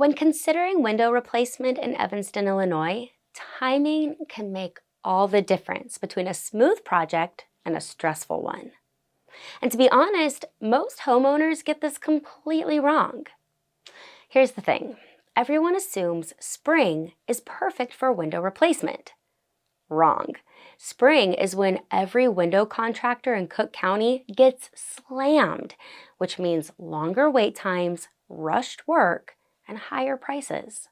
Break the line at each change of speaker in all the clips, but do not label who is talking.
When considering window replacement in Evanston, Illinois, timing can make all the difference between a smooth project and a stressful one. And to be honest, most homeowners get this completely wrong. Here's the thing. Everyone assumes spring is perfect for window replacement. Wrong. Spring is when every window contractor in Cook County gets slammed, which means longer wait times, rushed work, and higher prices.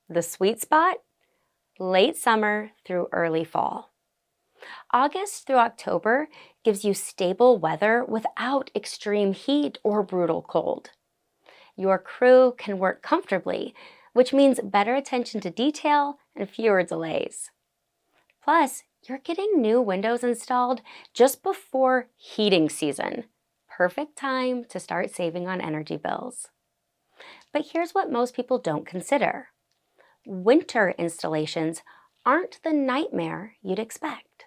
The sweet spot? Late summer through early fall. August through October gives you stable weather without extreme heat or brutal cold. Your crew can work comfortably, which means better attention to detail and fewer delays. Plus, you're getting new windows installed just before heating season. Perfect time to start saving on energy bills. But here's what most people don't consider. Winter installations aren't the nightmare you'd expect.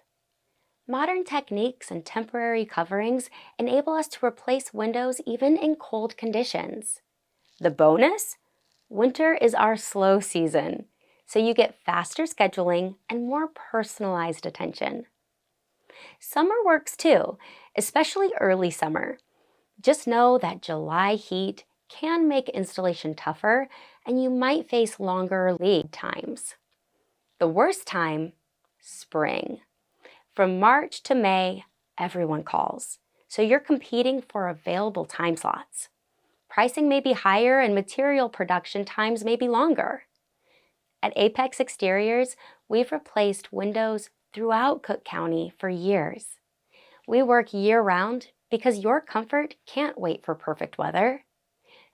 Modern techniques and temporary coverings enable us to replace windows even in cold conditions. The bonus? Winter is our slow season, so you get faster scheduling and more personalized attention. Summer works too, especially early summer. Just know that July heat can make installation tougher, and you might face longer lead times. The worst time? Spring. From March to May, everyone calls, so you're competing for available time slots. Pricing may be higher and material production times may be longer. At Apex Exteriors, we've replaced windows throughout Cook County for years. We work year-round because your comfort can't wait for perfect weather.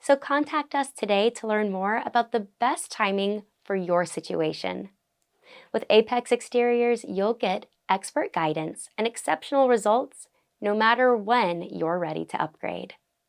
So contact us today to learn more about the best timing for your situation. With Apex Exteriors, you'll get expert guidance and exceptional results no matter when you're ready to upgrade.